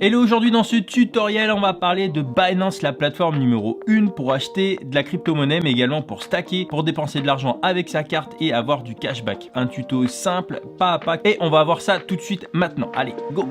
Hello, aujourd'hui dans ce tutoriel, on va parler de Binance, la plateforme numéro 1 pour acheter de la crypto-monnaie, mais également pour stacker, pour dépenser de l'argent avec sa carte et avoir du cashback. Un tuto simple, pas à pas, et on va voir ça tout de suite maintenant. Allez, go!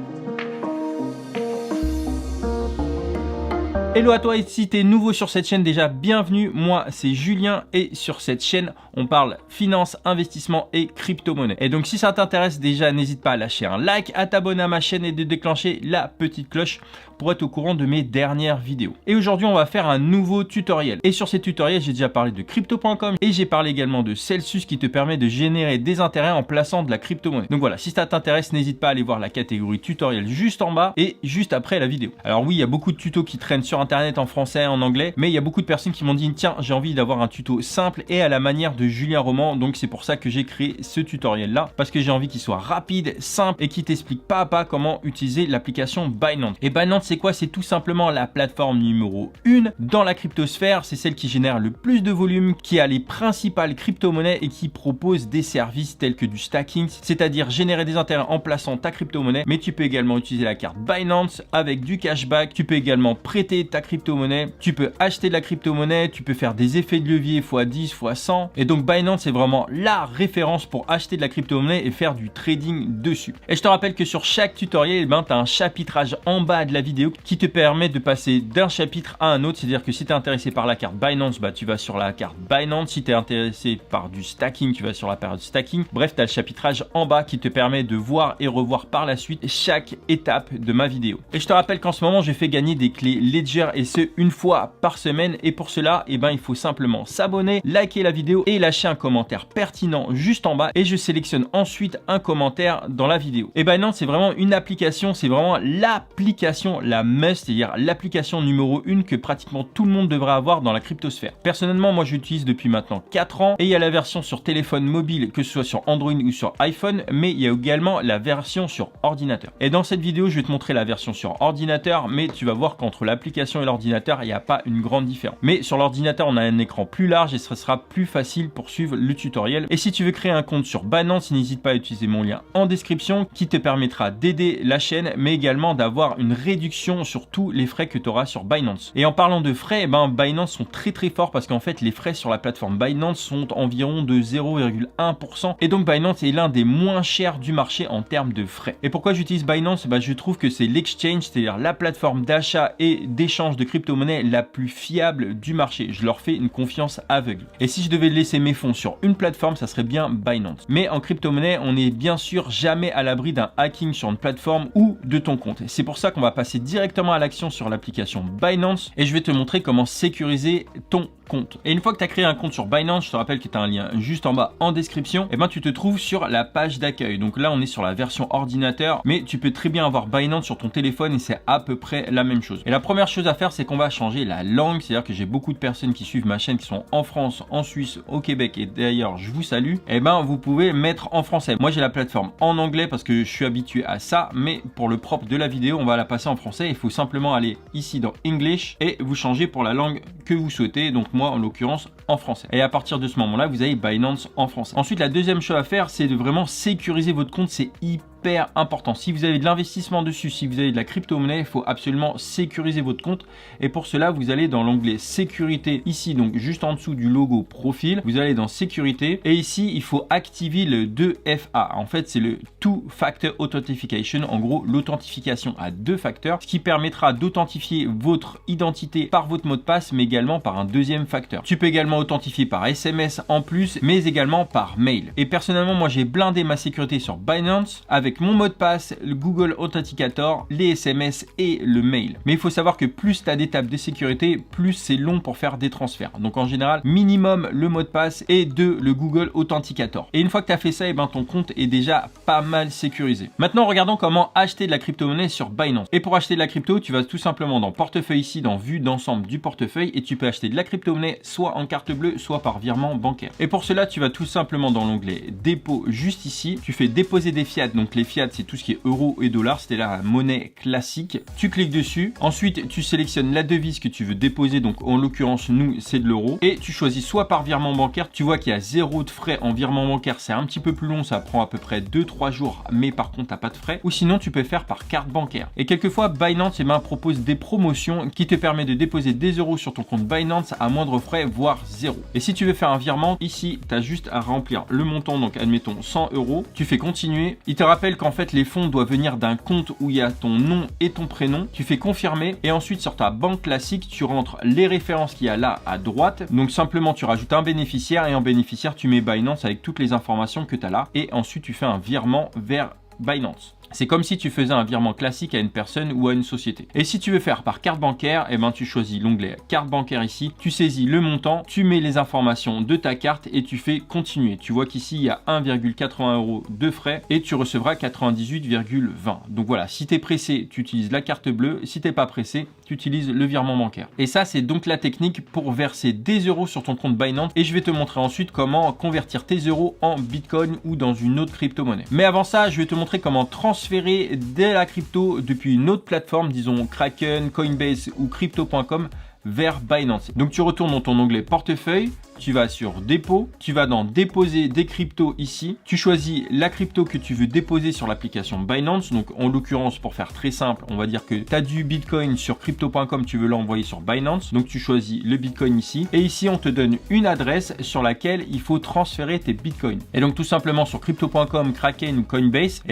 Hello à toi, et si tu es nouveau sur cette chaîne, déjà bienvenue, moi c'est Julien et sur cette chaîne on parle finance, investissement et crypto-monnaie. Et donc si ça t'intéresse déjà, n'hésite pas à lâcher un like, à t'abonner à ma chaîne et de déclencher la petite cloche pour être au courant de mes dernières vidéos. Et aujourd'hui on va faire un nouveau tutoriel. Et sur ces tutoriels j'ai déjà parlé de crypto.com et j'ai parlé également de Celsius qui te permet de générer des intérêts en plaçant de la crypto-monnaie. Donc voilà, si ça t'intéresse, n'hésite pas à aller voir la catégorie tutoriel juste en bas et juste après la vidéo. Alors oui, il y a beaucoup de tutos qui traînent sur internet en français, en anglais, mais il y a beaucoup de personnes qui m'ont dit tiens, j'ai envie d'avoir un tuto simple et à la manière de Julien Roman, donc c'est pour ça que j'ai créé ce tutoriel là, parce que j'ai envie qu'il soit rapide, simple et qui t'explique pas à pas comment utiliser l'application Binance. Et Binance c'est quoi? C'est tout simplement la plateforme numéro 1 dans la cryptosphère, c'est celle qui génère le plus de volume, qui a les principales crypto-monnaies et qui propose des services tels que du stacking, c'est-à-dire générer des intérêts en plaçant ta crypto-monnaie, mais tu peux également utiliser la carte Binance avec du cashback, tu peux également prêter ta crypto-monnaie, tu peux acheter de la crypto-monnaie, tu peux faire des effets de levier x10, x100, et donc Binance c'est vraiment la référence pour acheter de la crypto-monnaie et faire du trading dessus. Et je te rappelle que sur chaque tutoriel, tu as un chapitrage en bas de la vidéo qui te permet de passer d'un chapitre à un autre, c'est-à-dire que si tu es intéressé par la carte Binance, tu vas sur la carte Binance, si tu es intéressé par du stacking, tu vas sur la période stacking. Bref, tu as le chapitrage en bas qui te permet de voir et revoir par la suite chaque étape de ma vidéo. Et je te rappelle qu'en ce moment, je fais gagner des clés Ledger et ce une fois par semaine, et pour cela, il faut simplement s'abonner, liker la vidéo et lâcher un commentaire pertinent juste en bas, et je sélectionne ensuite un commentaire dans la vidéo. Et Binance c'est vraiment une application, c'est vraiment l'application, la must, c'est-à-dire l'application numéro 1 que pratiquement tout le monde devrait avoir dans la cryptosphère. Personnellement, moi j'utilise depuis maintenant 4 ans, et il y a la version sur téléphone mobile, que ce soit sur Android ou sur iPhone, mais il y a également la version sur ordinateur. Et dans cette vidéo, je vais te montrer la version sur ordinateur, mais tu vas voir qu'entre l'application et l'ordinateur, il n'y a pas une grande différence. Mais sur l'ordinateur, on a un écran plus large et ce sera plus facile pour suivre le tutoriel. Et si tu veux créer un compte sur Binance, n'hésite pas à utiliser mon lien en description qui te permettra d'aider la chaîne, mais également d'avoir une réduction sur tous les frais que tu auras sur Binance. Et en parlant de frais, Binance sont très forts parce qu'en fait, les frais sur la plateforme Binance sont environ de 0,1%. Et donc Binance est l'un des moins chers du marché en termes de frais. Et pourquoi j'utilise Binance? Je trouve que c'est l'exchange, c'est-à-dire la plateforme d'achat et d'échange de crypto-monnaie la plus fiable du marché. Je leur fais une confiance aveugle. Et si je devais laisser mes fonds sur une plateforme, ça serait bien Binance. Mais en crypto-monnaie, on n'est bien sûr jamais à l'abri d'un hacking sur une plateforme ou de ton compte. C'est pour ça qu'on va passer directement à l'action sur l'application Binance et je vais te montrer comment sécuriser ton compte. Et une fois que tu as créé un compte sur Binance, je te rappelle que tu as un lien juste en bas en description, et tu te trouves sur la page d'accueil. Donc là on est sur la version ordinateur, mais tu peux très bien avoir Binance sur ton téléphone et c'est à peu près la même chose. Et la première chose à faire, c'est qu'on va changer la langue, c'est-à-dire que j'ai beaucoup de personnes qui suivent ma chaîne qui sont en France, en Suisse, au Québec, et d'ailleurs je vous salue. Vous pouvez mettre en français. Moi j'ai la plateforme en anglais parce que je suis habitué à ça, mais pour le propre de la vidéo on va la passer en français. Il faut simplement aller ici dans English et vous changez pour la langue que vous souhaitez, donc moi en l'occurrence en français. Et à partir de ce moment là vous avez Binance en français. Ensuite la deuxième chose à faire, c'est de vraiment sécuriser votre compte. C'est hyper important. Si vous avez de l'investissement dessus, si vous avez de la crypto-monnaie, il faut absolument sécuriser votre compte, et pour cela vous allez dans l'onglet sécurité ici, donc juste en dessous du logo profil, vous allez dans sécurité et ici il faut activer le 2FA. En fait c'est le Two Factor Authentication, en gros l'authentification à 2 facteurs, ce qui permettra d'authentifier votre identité par votre mot de passe, mais également par un deuxième facteur. Tu peux également authentifier par SMS en plus, mais également par mail. Et personnellement moi j'ai blindé ma sécurité sur Binance avec mon mot de passe, le Google Authenticator, les SMS et le mail. Mais il faut savoir que plus tu as d'étapes de sécurité, plus c'est long pour faire des transferts. Donc en général, minimum le mot de passe et le Google Authenticator. Et une fois que tu as fait ça, ton compte est déjà pas mal sécurisé. Maintenant, regardons comment acheter de la crypto-monnaie sur Binance. Et pour acheter de la crypto, tu vas tout simplement dans portefeuille ici, dans vue d'ensemble du portefeuille, et tu peux acheter de la crypto-monnaie soit en carte bleue, soit par virement bancaire. Et pour cela, tu vas tout simplement dans l'onglet dépôt juste ici, tu fais déposer des fiat, donc les l'onglet fiat, c'est tout ce qui est euros et dollars, c'était la monnaie classique. Tu cliques dessus, ensuite tu sélectionnes la devise que tu veux déposer, donc en l'occurrence nous c'est de l'euro, et tu choisis soit par virement bancaire, tu vois qu'il y a 0 de frais en virement bancaire, c'est un petit peu plus long, ça prend à peu près 2-3 jours, mais par contre t'as pas de frais, ou sinon tu peux faire par carte bancaire. Et quelquefois Binance propose des promotions qui te permettent de déposer des euros sur ton compte Binance à moindre frais, voire 0. Et si tu veux faire un virement, ici tu as juste à remplir le montant, donc admettons 100 euros, tu fais continuer, il te rappelle qu'en fait les fonds doivent venir d'un compte où il y a ton nom et ton prénom, tu fais confirmer, et ensuite sur ta banque classique tu rentres les références qu'il y a là à droite, donc simplement tu rajoutes un bénéficiaire, et en bénéficiaire tu mets Binance avec toutes les informations que tu as là, et ensuite tu fais un virement vers Binance. C'est comme si tu faisais un virement classique à une personne ou à une société. Et si tu veux faire par carte bancaire, tu choisis l'onglet carte bancaire ici, tu saisis le montant, tu mets les informations de ta carte et tu fais continuer. Tu vois qu'ici il y a 1,80 € de frais et tu recevras 98,20. Donc voilà, si tu es pressé, tu utilises la carte bleue, si tu n'es pas pressé, tu utilises le virement bancaire. Et ça, c'est donc la technique pour verser des euros sur ton compte Binance, et je vais te montrer ensuite comment convertir tes euros en Bitcoin ou dans une autre crypto-monnaie. Mais avant ça, je vais te montrer comment transférer de la crypto depuis une autre plateforme, disons Kraken, Coinbase ou Crypto.com, vers Binance. Donc tu retournes dans ton onglet portefeuille, tu vas sur dépôt, tu vas dans déposer des cryptos ici, tu choisis la crypto que tu veux déposer sur l'application Binance. Donc en l'occurrence, pour faire très simple, on va dire que tu as du Bitcoin sur crypto.com, tu veux l'envoyer sur Binance, donc tu choisis le Bitcoin ici, et ici on te donne une adresse sur laquelle il faut transférer tes Bitcoins. Et donc tout simplement sur crypto.com, Kraken ou Coinbase,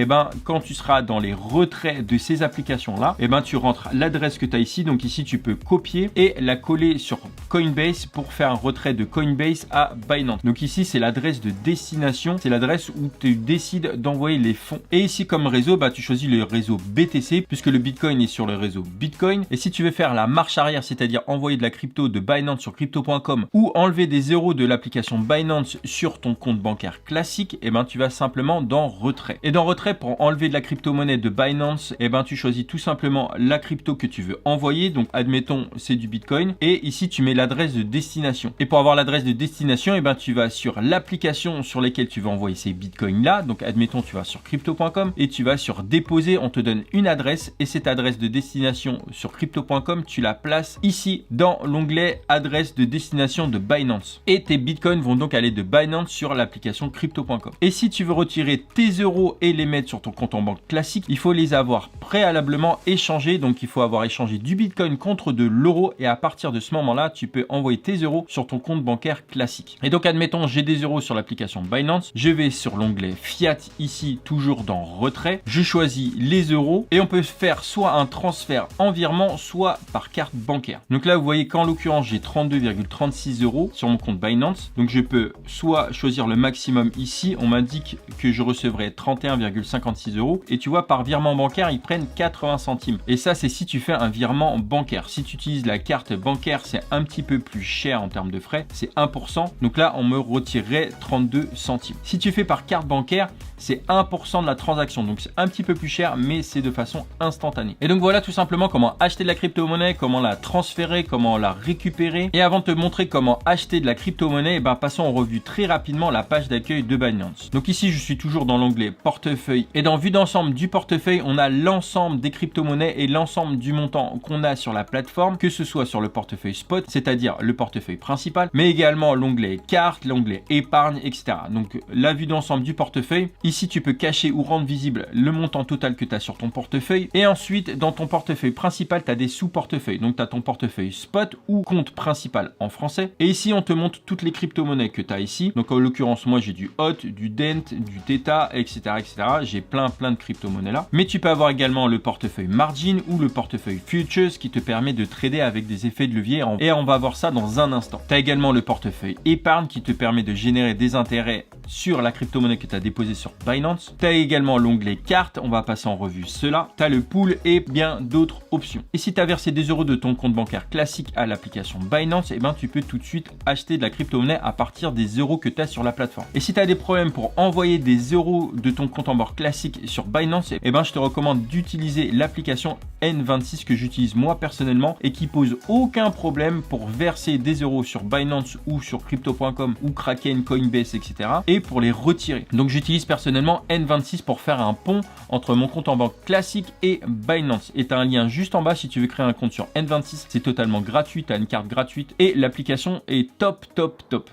quand tu seras dans les retraits de ces applications là, tu rentres l'adresse que tu as ici, donc ici tu peux copier et la coller sur Coinbase pour faire un retrait de Coinbase à Binance. Donc ici c'est l'adresse de destination, c'est l'adresse où tu décides d'envoyer les fonds. Et ici comme réseau, tu choisis le réseau BTC puisque le Bitcoin est sur le réseau Bitcoin. Et si tu veux faire la marche arrière, c'est-à-dire envoyer de la crypto de Binance sur crypto.com ou enlever des euros de l'application Binance sur ton compte bancaire classique, tu vas simplement dans retrait. Et dans retrait, pour enlever de la crypto-monnaie de Binance, tu choisis tout simplement la crypto que tu veux envoyer. Donc admettons c'est du Bitcoin, et ici tu mets l'adresse de destination. Et pour avoir l'adresse de destination, tu vas sur l'application sur laquelle tu veux envoyer ces bitcoins là. Donc admettons tu vas sur crypto.com et tu vas sur déposer, on te donne une adresse, et cette adresse de destination sur crypto.com tu la places ici dans l'onglet adresse de destination de Binance, et tes bitcoins vont donc aller de Binance sur l'application crypto.com. Et si tu veux retirer tes euros et les mettre sur ton compte en banque classique, il faut les avoir préalablement échangés. Donc il faut avoir échangé du bitcoin contre de l'euro, et à partir de ce moment là tu peux envoyer tes euros sur ton compte bancaire classique. Et donc admettons j'ai des euros sur l'application Binance, je vais sur l'onglet Fiat ici, toujours dans retrait, je choisis les euros, et on peut faire soit un transfert en virement, soit par carte bancaire. Donc là vous voyez qu'en l'occurrence j'ai 32,36 € sur mon compte Binance, donc je peux soit choisir le maximum ici, on m'indique que je recevrai 31,56 €, et tu vois par virement bancaire ils prennent 80 centimes, et ça c'est si tu fais un virement bancaire. Si tu utilises la carte bancaire, c'est un petit peu plus cher en termes de frais, c'est 1%, donc là on me retirerait 32 centimes. Si tu fais par carte bancaire, c'est 1% de la transaction, donc c'est un petit peu plus cher, mais c'est de façon instantanée. Et donc voilà tout simplement comment acheter de la crypto-monnaie, comment la transférer, comment la récupérer. Et avant de te montrer comment acheter de la crypto-monnaie, passons en revue très rapidement la page d'accueil de Binance. Donc ici je suis toujours dans l'onglet portefeuille, et dans vue d'ensemble du portefeuille, on a l'ensemble des crypto-monnaies et l'ensemble du montant qu'on a sur la plateforme, que ce soit sur le portefeuille spot, c'est-à-dire le portefeuille principal, mais également l'onglet carte, l'onglet épargne, etc. Donc la vue d'ensemble du portefeuille, ici tu peux cacher ou rendre visible le montant total que tu as sur ton portefeuille, et ensuite dans ton portefeuille principal tu as des sous-portefeuilles, donc tu as ton portefeuille spot ou compte principal en français, et ici on te montre toutes les crypto-monnaies que tu as ici. Donc en l'occurrence moi j'ai du HOT, du DENT, du Theta, etc. J'ai plein de crypto-monnaies là, mais tu peux avoir également le portefeuille margin ou le portefeuille futures qui te permet de trader avec des effets de levier, et on va voir ça dans un instant. Tu as également le portefeuille épargne qui te permet de générer des intérêts sur la crypto-monnaie que tu as déposée sur Binance. Tu as également l'onglet carte, on va passer en revue cela. Tu as le pool et bien d'autres options. Et si tu as versé des euros de ton compte bancaire classique à l'application Binance, tu peux tout de suite acheter de la crypto-monnaie à partir des euros que tu as sur la plateforme. Et si tu as des problèmes pour envoyer des euros de ton compte en banque classique sur Binance, je te recommande d'utiliser l'application N26 que j'utilise moi personnellement et qui pose aucun problème pour verser des euros sur Binance ou sur crypto.com ou Kraken, Coinbase, etc. et pour les retirer. Donc j'utilise personnellement N26 pour faire un pont entre mon compte en banque classique et Binance. Et tu as un lien juste en bas si tu veux créer un compte sur N26. C'est totalement gratuit, tu as une carte gratuite et l'application est top.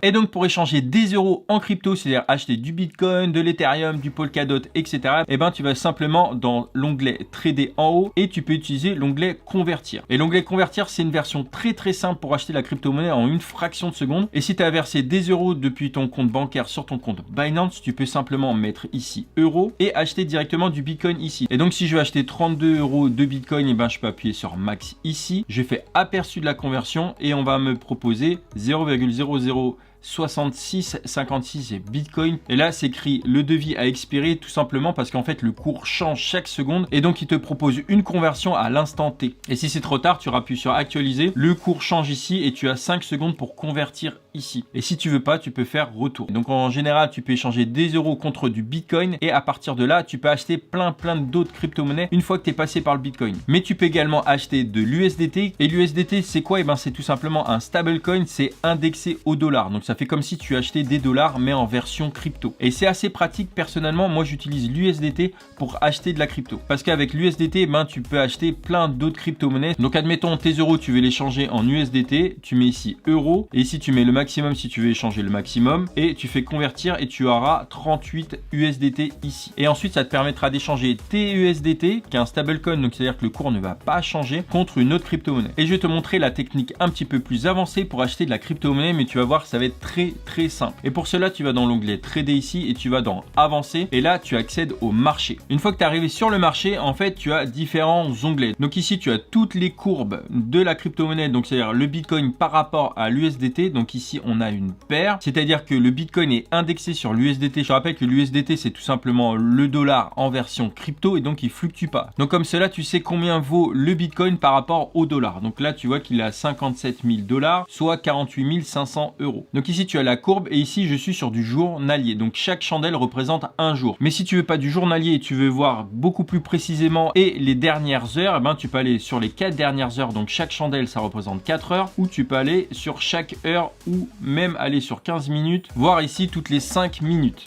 Et donc pour échanger des euros en crypto, c'est-à-dire acheter du Bitcoin, de l'Ethereum, du Polkadot, etc. Et ben tu vas simplement dans l'onglet Trader en haut et tu peux utiliser l'onglet Convertir. Et l'onglet Convertir, c'est une version très simple pour acheter la crypto-monnaie en une fraction de seconde. Et si tu as versé des euros depuis ton compte bancaire sur ton compte Binance, tu peux simplement mettre ici euros et acheter directement du Bitcoin ici. Et donc si je veux acheter 32 euros de Bitcoin, et ben je peux appuyer sur Max ici. Je fais aperçu de la conversion et on va me proposer 0,006656 Bitcoin. Et là, c'est écrit le devis a expiré tout simplement parce qu'en fait, le cours change chaque seconde et donc il te propose une conversion à l'instant T. Et si c'est trop tard, tu appuies sur actualiser. Le cours change ici et tu as 5 secondes pour convertir ici. Et si tu veux pas, tu peux faire retour. Donc en général, tu peux échanger des euros contre du Bitcoin et à partir de là, tu peux acheter plein d'autres crypto-monnaies une fois que tu es passé par le Bitcoin. Mais tu peux également acheter de l'USDT. Et l'USDT, c'est quoi? Et ben, c'est tout simplement un stablecoin, c'est indexé au dollar. Donc ça fait comme si tu achetais des dollars mais en version crypto. Et c'est assez pratique. Personnellement, moi j'utilise l'USDT pour acheter de la crypto. Parce qu'avec l'USDT, ben, tu peux acheter plein d'autres crypto-monnaies. Donc admettons tes euros, tu veux les changer en USDT. Tu mets ici euros. Et ici tu mets le maximum si tu veux échanger le maximum. Et tu fais convertir et tu auras 38 USDT ici. Et ensuite ça te permettra d'échanger tes USDT, qui est un stablecoin, donc c'est-à-dire que le cours ne va pas changer, contre une autre crypto-monnaie. Et je vais te montrer la technique un petit peu plus avancée pour acheter de la crypto-monnaie, mais tu vas voir que ça va être très simple. Et pour cela, tu vas dans l'onglet Trader ici et tu vas dans Avancer et là, tu accèdes au marché. Une fois que tu es arrivé sur le marché, en fait, tu as différents onglets. Donc ici, tu as toutes les courbes de la crypto-monnaie, donc c'est-à-dire le Bitcoin par rapport à l'USDT. Donc ici, on a une paire, c'est-à-dire que le Bitcoin est indexé sur l'USDT. Je rappelle que l'USDT, c'est tout simplement le dollar en version crypto et donc il fluctue pas. Donc comme cela, tu sais combien vaut le Bitcoin par rapport au dollar. Donc là, tu vois qu'il est à 57 000 $, soit 48 500 euros. Donc ici, tu as la courbe et ici, je suis sur du journalier. Donc chaque chandelle représente un jour. Mais si tu veux pas du journalier et tu veux voir beaucoup plus précisément et les dernières heures, eh ben, tu peux aller sur les 4 dernières heures. Donc chaque chandelle, ça représente 4 heures. Ou tu peux aller sur chaque heure ou même aller sur 15 minutes, voire ici toutes les 5 minutes.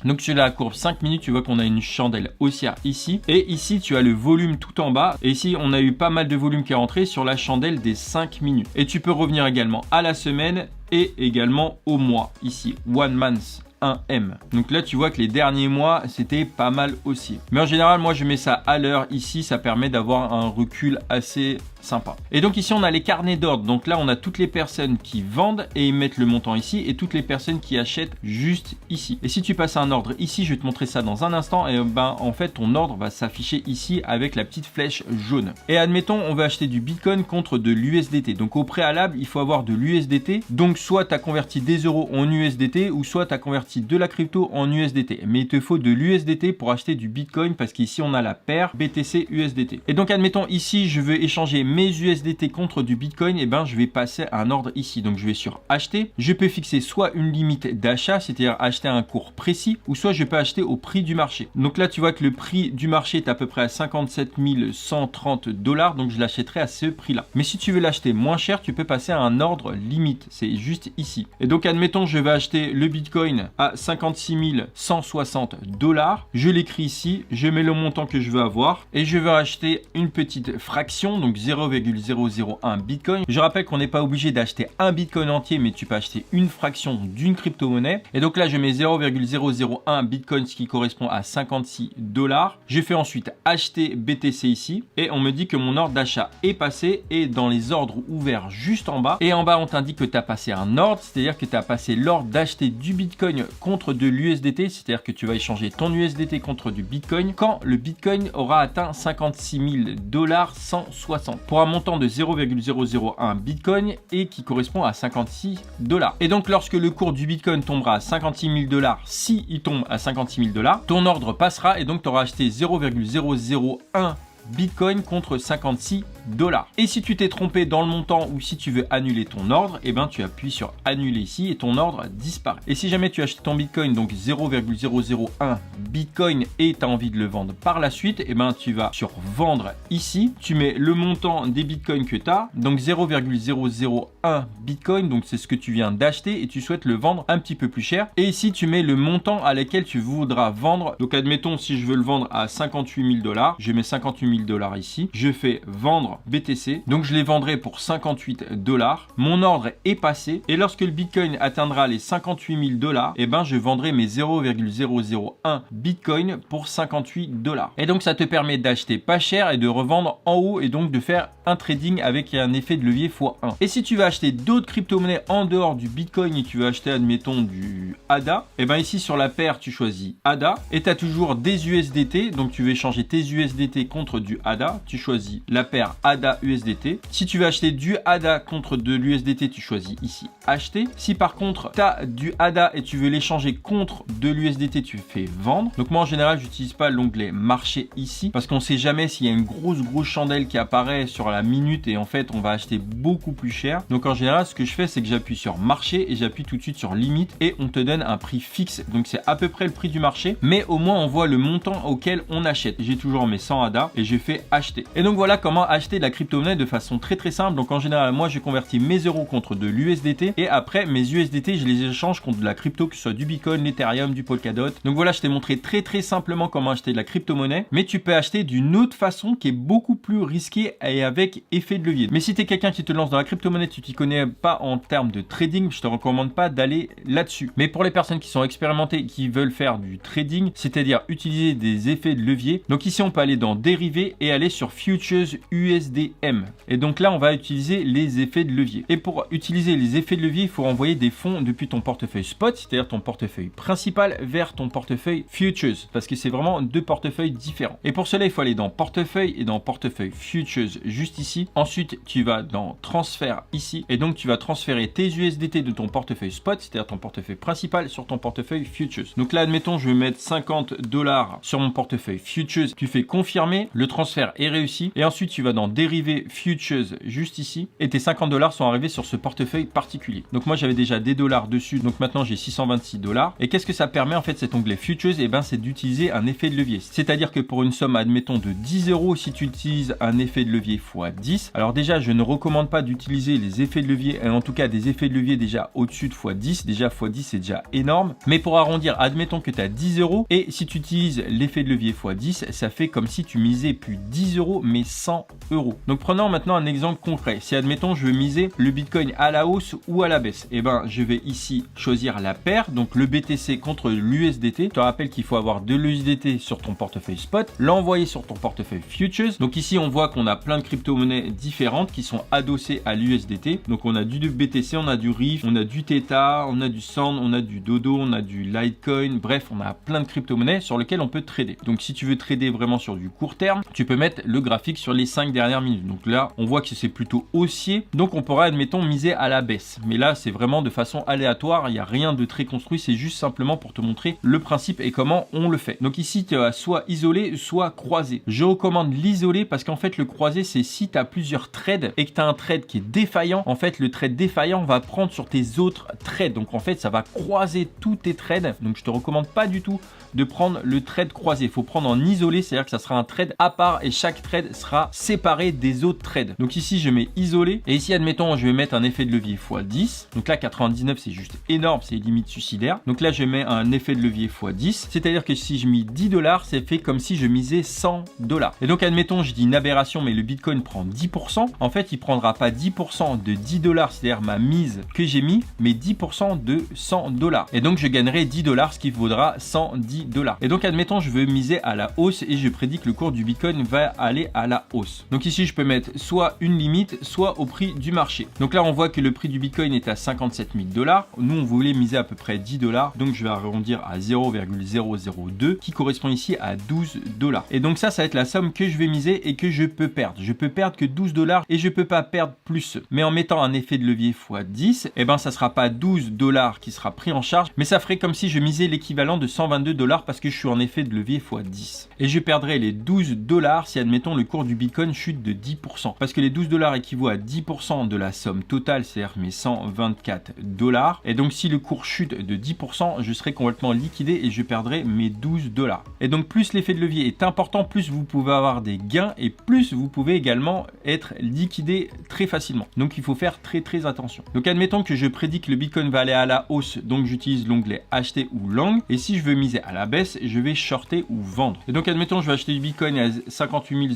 Donc sur la courbe 5 minutes, tu vois qu'on a une chandelle haussière ici. Et ici, tu as le volume tout en bas. Et ici, on a eu pas mal de volume qui est rentré sur la chandelle des 5 minutes. Et tu peux revenir également à la semaine et également au mois. Ici, one month. 1M. Donc là, tu vois que les derniers mois, c'était pas mal aussi. Mais en général, moi, je mets ça à l'heure. Ici, ça permet d'avoir un recul assez sympa. Et donc ici, on a les carnets d'ordre. Donc là, on a toutes les personnes qui vendent et ils mettent le montant ici et toutes les personnes qui achètent juste ici. Et si tu passes à un ordre ici, je vais te montrer ça dans un instant. Et ben, en fait, ton ordre va s'afficher ici avec la petite flèche jaune. Et admettons, on veut acheter du Bitcoin contre de l'USDT. Donc au préalable, il faut avoir de l'USDT. Donc soit tu as converti des euros en USDT ou soit tu as converti de la crypto en USDT. Mais il te faut de l'USDT pour acheter du Bitcoin parce qu'ici, on a la paire BTC USDT. Et donc, admettons ici, je veux échanger mes USDT contre du Bitcoin. Et ben, je vais passer à un ordre ici. Donc, je vais sur acheter. Je peux fixer soit une limite d'achat, c'est-à-dire acheter à un cours précis, ou soit je peux acheter au prix du marché. Donc là, tu vois que le prix du marché est à peu près à 57 130 $. Donc, je l'achèterai à ce prix-là. Mais si tu veux l'acheter moins cher, tu peux passer à un ordre limite. C'est juste ici. Et donc, admettons, je vais acheter le Bitcoin à 56 160 $. Je l'écris ici, je mets le montant que je veux avoir et je vais acheter une petite fraction, donc 0,001 Bitcoin. Je rappelle qu'on n'est pas obligé d'acheter un Bitcoin entier, mais tu peux acheter une fraction d'une crypto-monnaie. Et donc là, je mets 0,001 Bitcoin, ce qui correspond à 56 $. Je fais ensuite acheter BTC ici et on me dit que mon ordre d'achat est passé et dans les ordres ouverts juste en bas. Et en bas, on t'indique que tu as passé un ordre, c'est-à-dire que tu as passé l'ordre d'acheter du Bitcoin contre de l'USDT, c'est-à-dire que tu vas échanger ton USDT contre du Bitcoin quand le Bitcoin aura atteint 56 000 $160 pour un montant de 0,001 Bitcoin et qui correspond à 56 $. Et donc lorsque le cours du Bitcoin tombera à 56 000 $, si il tombe à 56 000 $, ton ordre passera et donc tu auras acheté 0,001 Bitcoin contre 56 $. Et si tu t'es trompé dans le montant ou si tu veux annuler ton ordre, et ben tu appuies sur annuler ici et ton ordre disparaît. Et si jamais tu achètes ton Bitcoin, donc 0,001 Bitcoin et tu as envie de le vendre par la suite, et ben tu vas sur vendre ici, tu mets le montant des Bitcoins que tu as, donc 0,001 Bitcoin, donc c'est ce que tu viens d'acheter et tu souhaites le vendre un petit peu plus cher. Et ici tu mets le montant à lequel tu voudras vendre. Donc admettons si je veux le vendre à 58 000 $, je mets 58 000 $ ici, je fais vendre BTC, donc je les vendrai pour 58 $. Mon ordre est passé et lorsque le Bitcoin atteindra les 58 000 $, et ben je vendrai mes 0,001 Bitcoin pour 58 $. Et donc ça te permet d'acheter pas cher et de revendre en haut et donc de faire un trading avec un effet de levier x1. Et si tu veux acheter d'autres crypto-monnaies en dehors du Bitcoin et tu veux acheter admettons du ADA, et ben ici sur la paire tu choisis ADA et tu as toujours des USDT, donc tu veux échanger tes USDT contre du ADA, tu choisis la paire ADA USDT. Si tu veux acheter du ADA contre de l'USDT, tu choisis ici acheter. Si par contre tu as du ADA et tu veux l'échanger contre de l'USDT, tu fais vendre. Donc moi en général j'utilise pas l'onglet marché ici parce qu'on sait jamais s'il y a une grosse chandelle qui apparaît sur la minute et en fait on va acheter beaucoup plus cher. Donc en général ce que je fais c'est que j'appuie sur marché et j'appuie tout de suite sur limite et on te donne un prix fixe. Donc c'est à peu près le prix du marché, mais au moins on voit le montant auquel on achète. J'ai toujours mes 100 ADA et j'ai fait acheter. Et donc voilà comment acheter de la crypto-monnaie de façon très simple. Donc en général moi je convertis mes euros contre de l'USDT et après mes USDT je les échange contre de la crypto, que ce soit du Bitcoin, l'Ethereum, du Polkadot. Donc voilà, je t'ai montré très simplement comment acheter de la crypto-monnaie, mais tu peux acheter d'une autre façon qui est beaucoup plus risquée et avec effet de levier. Mais si tu es quelqu'un qui te lance dans la crypto-monnaie, tu t'y connais pas en termes de trading, je te recommande pas d'aller là-dessus. Mais pour les personnes qui sont expérimentées, qui veulent faire du trading, c'est-à-dire utiliser des effets de levier, donc ici on peut aller dans dérivés et aller sur Futures USDM. Et donc là on va utiliser les effets de levier. Et pour utiliser les effets de levier, il faut envoyer des fonds depuis ton portefeuille spot, c'est-à-dire ton portefeuille principal, vers ton portefeuille futures, parce que c'est vraiment deux portefeuilles différents. Et pour cela, il faut aller dans portefeuille et dans portefeuille futures juste ici. Ensuite, tu vas dans transfert ici et donc tu vas transférer tes USDT de ton portefeuille spot, c'est-à-dire ton portefeuille principal, sur ton portefeuille futures. Donc là, admettons, je vais mettre 50 $ sur mon portefeuille futures. Tu fais confirmer, le transfert est réussi et ensuite tu vas dans dérivés futures juste ici et tes 50 $ sont arrivés sur ce portefeuille particulier. Donc moi j'avais déjà des dollars dessus, donc maintenant j'ai 626 $. Et qu'est-ce que ça permet en fait cet onglet futures? Et ben c'est d'utiliser un effet de levier. C'est-à-dire que pour une somme admettons de 10 €, si tu utilises un effet de levier x 10, alors déjà je ne recommande pas d'utiliser les effets de levier, et en tout cas des effets de levier déjà au-dessus de x 10. Déjà x 10 c'est déjà énorme. Mais pour arrondir, admettons que tu as 10 € et si tu utilises l'effet de levier x 10, ça fait comme si tu misais plus 10 € mais 100 €. Donc prenons maintenant un exemple concret. Si admettons je veux miser le Bitcoin à la hausse ou à la baisse, et ben je vais ici choisir la paire, donc le BTC contre l'USDT. Je te rappelle qu'il faut avoir de l'USDT sur ton portefeuille spot, l'envoyer sur ton portefeuille futures. Donc ici on voit qu'on a plein de crypto-monnaies différentes qui sont adossées à l'USDT. Donc on a du BTC, on a du RIF, on a du Theta, on a du Sand, on a du Dodo, on a du Litecoin. Bref, on a plein de crypto-monnaies sur lesquelles on peut trader. Donc si tu veux trader vraiment sur du court terme, tu peux mettre le graphique sur les 5 dernières minutes. Donc là on voit que c'est plutôt haussier, donc on pourra admettons miser à la baisse. Mais là c'est vraiment de façon aléatoire, il n'y a rien de très construit, c'est juste simplement pour te montrer le principe et comment on le fait. Donc ici tu as soit isolé, soit croisé. Je recommande l'isolé parce qu'en fait le croisé c'est si tu as plusieurs trades et que tu as un trade qui est défaillant, en fait le trade défaillant va prendre sur tes autres trades. Donc en fait ça va croiser tous tes trades. Donc je te recommande pas du tout de prendre le trade croisé. Il faut prendre en isolé, c'est-à-dire que ça sera un trade à part et chaque trade sera séparé des autres trades. Donc ici je mets isolé et ici admettons je vais mettre un effet de levier x 10. Donc là 99 c'est juste énorme, c'est limite suicidaire. Donc là je mets un effet de levier x 10, c'est-à-dire que si je mis 10 $, c'est fait comme si je misais 100 $. Et donc admettons je dis une aberration mais le Bitcoin prend 10%. En fait il prendra pas 10% de 10 $, c'est-à-dire ma mise que j'ai mis, mais 10% de 100 $. Et donc je gagnerai 10 $, ce qui vaudra 110 $. Et donc admettons je veux miser à la hausse et je prédis que le cours du Bitcoin va aller à la hausse. Donc ici je peux mettre soit une limite, soit au prix du marché. Donc là on voit que le prix du Bitcoin est à 57 000 $. Nous on voulait miser à peu près 10 $, donc je vais arrondir à 0,002 qui correspond ici à 12 $. Et donc ça va être la somme que je vais miser et que je peux perdre. Je peux perdre que 12 $ et je peux pas perdre plus. Mais en mettant un effet de levier x 10, et ben ça sera pas 12 $ qui sera pris en charge, mais ça ferait comme si je misais l'équivalent de 122 $ parce que je suis en effet de levier x 10. Et je perdrai les 12 $ si admettons le cours du Bitcoin chute chute de 10%. Parce que les 12 $ équivaut à 10% de la somme totale, c'est-à-dire mes 124 $. Et donc si le cours chute de 10%, je serai complètement liquidé et je perdrai mes 12 $. Et donc plus l'effet de levier est important, plus vous pouvez avoir des gains et plus vous pouvez également être liquidé très facilement. Donc il faut faire très attention. Donc admettons que je prédis que le Bitcoin va aller à la hausse, donc j'utilise l'onglet acheter ou long. Et si je veux miser à la baisse, je vais shorter ou vendre. Et donc admettons je vais acheter du Bitcoin à 58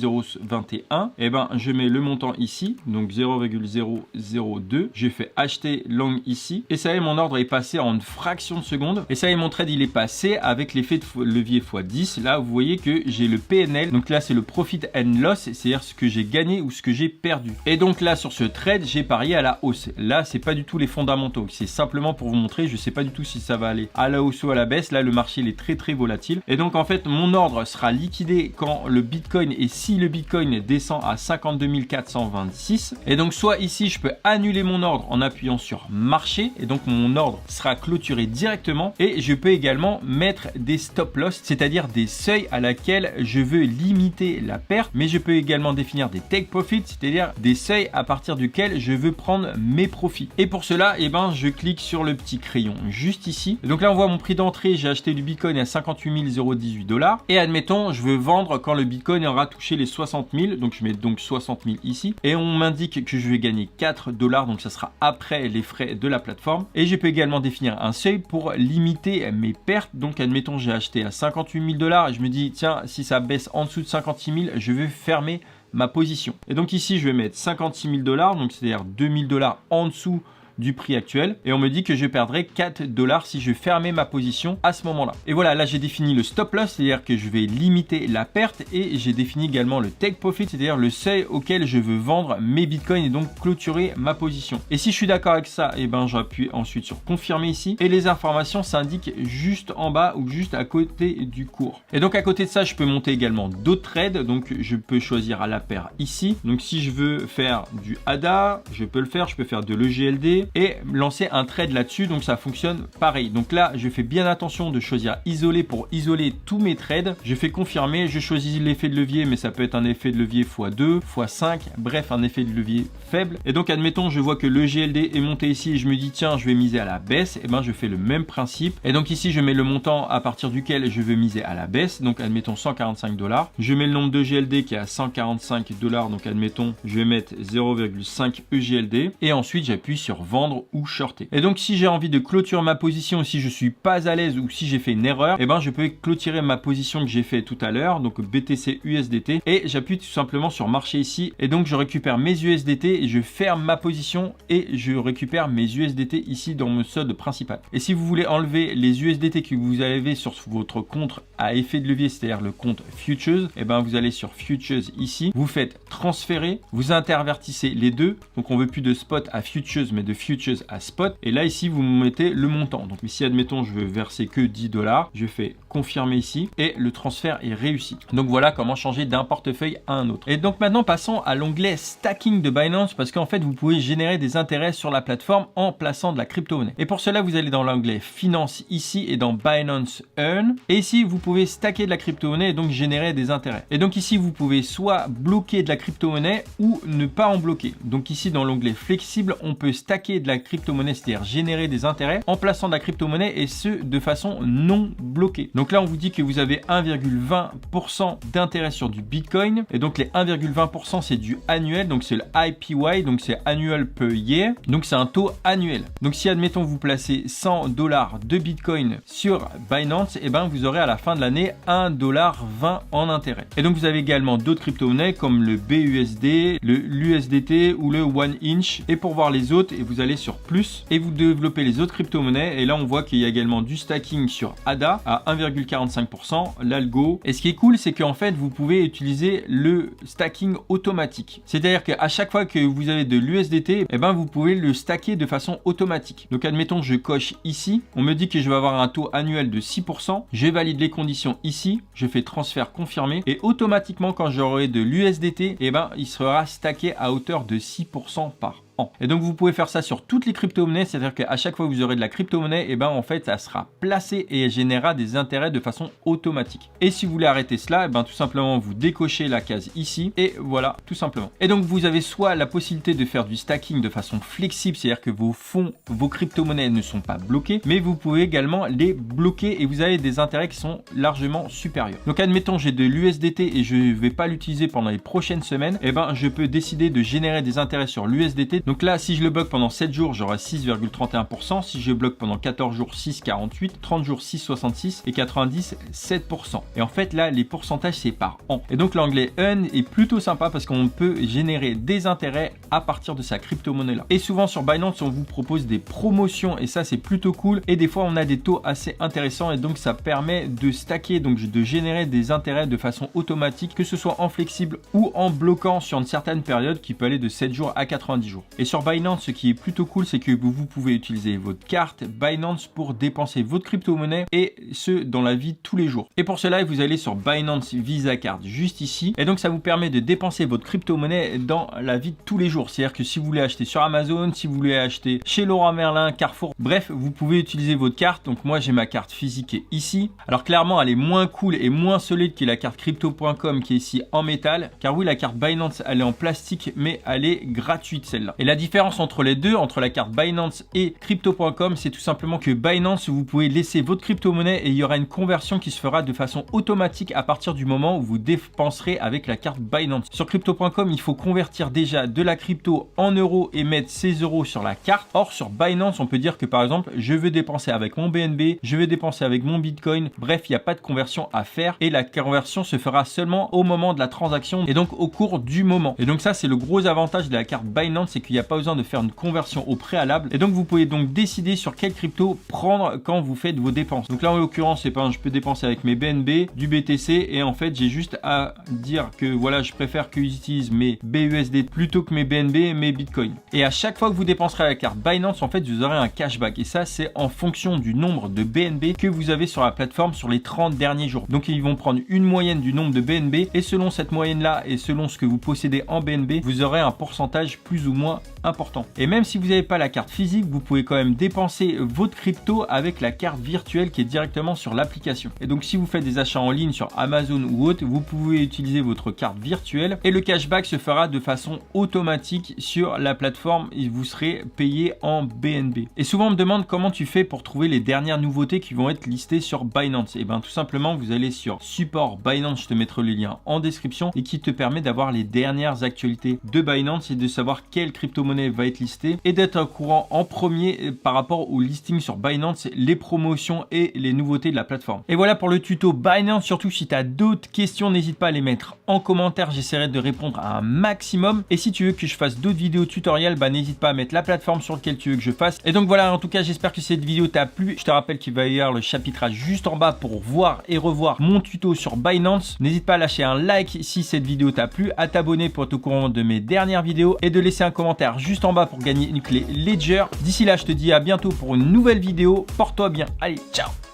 021, et ben je mets le montant ici, donc 0,002. Je fais acheter long ici et ça y est, mon ordre est passé en une fraction de seconde. Et ça y est, mon trade il est passé avec l'effet de levier x10. Là vous voyez que j'ai le PNL, donc là c'est le profit and loss, c'est-à-dire ce que j'ai gagné ou ce que j'ai perdu. Et donc là sur ce trade j'ai parié à la hausse. Là c'est pas du tout les fondamentaux, c'est simplement pour vous montrer. Je sais pas du tout si ça va aller à la hausse ou à la baisse. Là le marché il est très volatile et donc en fait mon ordre sera liquidé quand le Bitcoin, et si le Bitcoin descend à 52 426. Et donc soit ici je peux annuler mon ordre en appuyant sur marché et donc mon ordre sera clôturé directement, et je peux également mettre des stop loss, c'est-à-dire des seuils à laquelle je veux limiter la perte, mais je peux également définir des take profit, c'est-à-dire des seuils à partir duquel je veux prendre mes profits. Et pour cela, eh ben, je clique sur le petit crayon juste ici. Donc là on voit mon prix d'entrée, j'ai acheté du Bitcoin à 58 018 $, et admettons je veux vendre quand le Bitcoin aura touché les 60 000, donc je mets donc 60 000 ici, et on m'indique que je vais gagner 4 $, donc ça sera après les frais de la plateforme. Et je peux également définir un seuil pour limiter mes pertes. Donc admettons j'ai acheté à 58 000 $ et je me dis tiens, si ça baisse en dessous de 56 000, je vais fermer ma position. Et donc ici je vais mettre 56 000 $, donc c'est-à-dire 2 000 $ en dessous du prix actuel, et on me dit que je perdrai 4 $ si je fermais ma position à ce moment là. Et voilà, là j'ai défini le stop loss, c'est-à-dire que je vais limiter la perte, et j'ai défini également le take profit, c'est-à-dire le seuil auquel je veux vendre mes bitcoins et donc clôturer ma position. Et si je suis d'accord avec ça, et ben j'appuie ensuite sur confirmer ici, et les informations s'indiquent juste en bas ou juste à côté du cours. Et donc à côté de ça, je peux monter également d'autres trades, donc je peux choisir à la paire ici. Donc si je veux faire du ADA, je peux le faire, je peux faire de l'EGLD et lancer un trade là-dessus, donc ça fonctionne pareil. Donc là je fais bien attention de choisir isoler pour isoler tous mes trades. Je fais confirmer, je choisis l'effet de levier, mais ça peut être un effet de levier x2, x5, bref un effet de levier faible. Et donc admettons je vois que le GLD est monté ici et je me dis tiens je vais miser à la baisse, et ben je fais le même principe. Et donc ici je mets le montant à partir duquel je veux miser à la baisse, donc admettons 145 $. Je mets le nombre de GLD qui est à 145 $, donc admettons je vais mettre 0,5 EGLD et ensuite j'appuie sur vendre ou shorter. Et donc si j'ai envie de clôturer ma position, si je suis pas à l'aise ou si j'ai fait une erreur, et ben je peux clôturer ma position que j'ai fait tout à l'heure, donc BTC USDT, et j'appuie tout simplement sur marché ici, et donc je récupère mes USDT et je ferme ma position et je récupère mes USDT ici dans mon solde principal. Et si vous voulez enlever les USDT que vous avez sur votre compte à effet de levier, c'est-à-dire le compte Futures, et ben vous allez sur Futures ici, vous faites transférer, vous intervertissez les deux, donc on veut plus de spot à Futures mais de Futures à spot, et là ici vous mettez le montant. Donc ici admettons je veux verser que 10 $, je fais confirmer ici et le transfert est réussi. Donc voilà comment changer d'un portefeuille à un autre. Et donc maintenant passons à l'onglet stacking de Binance, parce qu'en fait vous pouvez générer des intérêts sur la plateforme en plaçant de la crypto-monnaie. Et pour cela vous allez dans l'onglet finance ici et dans Binance Earn, et ici vous pouvez stacker de la crypto-monnaie et donc générer des intérêts. Et donc ici vous pouvez soit bloquer de la crypto-monnaie ou ne pas en bloquer. Donc ici dans l'onglet flexible on peut stacker de la crypto-monnaie, c'est-à-dire générer des intérêts en plaçant de la crypto-monnaie, et ce de façon non bloquée. Donc là on vous dit que vous avez 1,20% d'intérêt sur du Bitcoin, et donc les 1,20% c'est du annuel, donc c'est le IPY, donc c'est annual per year, donc c'est un taux annuel. Donc si admettons vous placez 100 $ de Bitcoin sur Binance, et ben vous aurez à la fin de l'année 1,20$ en intérêt. Et donc vous avez également d'autres crypto-monnaies comme le BUSD, l'USDT ou le One Inch. Et pour voir les autres, et vous allez sur plus et vous développez les autres crypto-monnaies, et là on voit qu'il y a également du stacking sur ADA à 1,45%, l'algo. Et ce qui est cool, c'est qu'en fait vous pouvez utiliser le stacking automatique, c'est-à-dire qu'à chaque fois que vous avez de l'USDT, et ben vous pouvez le stacker de façon automatique. Donc admettons je coche ici, on me dit que je vais avoir un taux annuel de 6%, je valide les conditions ici, je fais transfert confirmé, et automatiquement quand j'aurai de l'USDT, et ben il sera stacké à hauteur de 6% par an. an. Et donc vous pouvez faire ça sur toutes les crypto-monnaies, c'est-à-dire qu'à chaque fois que vous aurez de la crypto-monnaie, et ben en fait ça sera placé et générera des intérêts de façon automatique. Et si vous voulez arrêter cela, et ben tout simplement vous décochez la case ici et voilà, tout simplement. Et donc vous avez soit la possibilité de faire du stacking de façon flexible, c'est-à-dire que vos fonds, vos crypto-monnaies ne sont pas bloqués, mais vous pouvez également les bloquer et vous avez des intérêts qui sont largement supérieurs. Donc admettons j'ai de l'USDT et je ne vais pas l'utiliser pendant les prochaines semaines, et ben je peux décider de générer des intérêts sur l'USDT. Donc là, si je le bloque pendant 7 jours, j'aurai 6,31%. Si je bloque pendant 14 jours, 6,48%, 30 jours, 6,66% et 90, 7%. Et en fait, là, les pourcentages, c'est par an. Et donc, l'anglais earn est plutôt sympa parce qu'on peut générer des intérêts à partir de sa crypto-monnaie là. Et souvent, sur Binance, on vous propose des promotions et ça, c'est plutôt cool. Et des fois, on a des taux assez intéressants et donc, ça permet de stacker, donc de générer des intérêts de façon automatique, que ce soit en flexible ou en bloquant sur une certaine période qui peut aller de 7 jours à 90 jours. Et sur Binance, ce qui est plutôt cool, c'est que vous pouvez utiliser votre carte Binance pour dépenser votre crypto-monnaie et ce, dans la vie de tous les jours. Et pour cela, vous allez sur Binance Visa Card juste ici. Et donc, ça vous permet de dépenser votre crypto-monnaie dans la vie de tous les jours. C'est-à-dire que si vous voulez acheter sur Amazon, si vous voulez acheter chez Leroy Merlin, Carrefour, bref, vous pouvez utiliser votre carte. Donc, moi, j'ai ma carte physique qui est ici. Alors, clairement, elle est moins cool et moins solide que la carte crypto.com qui est ici en métal. Car oui, la carte Binance, elle est en plastique, mais elle est gratuite celle-là. Et la différence entre les deux, entre la carte Binance et crypto.com, c'est tout simplement que Binance, vous pouvez laisser votre crypto-monnaie et il y aura une conversion qui se fera de façon automatique à partir du moment où vous dépenserez avec la carte Binance. Sur crypto.com, il faut convertir déjà de la crypto en euros et mettre ces euros sur la carte. Or, sur Binance, on peut dire que par exemple, je veux dépenser avec mon BNB, je veux dépenser avec mon Bitcoin. Bref, il n'y a pas de conversion à faire et la conversion se fera seulement au moment de la transaction et donc au cours du moment. Et donc ça, c'est le gros avantage de la carte Binance, c'est qu'il n'y a pas besoin de faire une conversion au préalable. Et donc, vous pouvez donc décider sur quelle crypto prendre quand vous faites vos dépenses. Donc là, en l'occurrence, c'est pas je peux dépenser avec mes BNB, du BTC et en fait, j'ai juste à dire que voilà, je préfère qu'ils utilisent mes BUSD plutôt que mes BNB et mes Bitcoin. Et à chaque fois que vous dépenserez la carte Binance, en fait, vous aurez un cashback. Et ça, c'est en fonction du nombre de BNB que vous avez sur la plateforme sur les 30 derniers jours. Donc, ils vont prendre une moyenne du nombre de BNB et selon cette moyenne-là et selon ce que vous possédez en BNB, vous aurez un pourcentage plus ou moins important. Et même si vous n'avez pas la carte physique, vous pouvez quand même dépenser votre crypto avec la carte virtuelle qui est directement sur l'application. Et donc si vous faites des achats en ligne sur Amazon ou autre, vous pouvez utiliser votre carte virtuelle et le cashback se fera de façon automatique sur la plateforme et vous serez payé en BNB. Et souvent on me demande comment tu fais pour trouver les dernières nouveautés qui vont être listées sur Binance. Et bien tout simplement vous allez sur support Binance, je te mettrai le lien en description et qui te permet d'avoir les dernières actualités de Binance et de savoir quelle crypto-monnaie va être listée et d'être au courant en premier par rapport au listing sur Binance, les promotions et les nouveautés de la plateforme. Et voilà pour le tuto Binance. Surtout si tu as d'autres questions, n'hésite pas à les mettre en commentaire, j'essaierai de répondre à un maximum. Et si tu veux que je fasse d'autres vidéos tutoriels, bah n'hésite pas à mettre la plateforme sur laquelle tu veux que je fasse. Et donc voilà, en tout cas j'espère que cette vidéo t'a plu. Je te rappelle qu'il va y avoir le chapitrage juste en bas pour voir et revoir mon tuto sur Binance. N'hésite pas à lâcher un like si cette vidéo t'a plu, à t'abonner pour être au courant de mes dernières vidéos et de laisser un commentaire juste en bas pour gagner une clé Ledger. D'ici là, je te dis à bientôt pour une nouvelle vidéo. Porte-toi bien. Allez, ciao!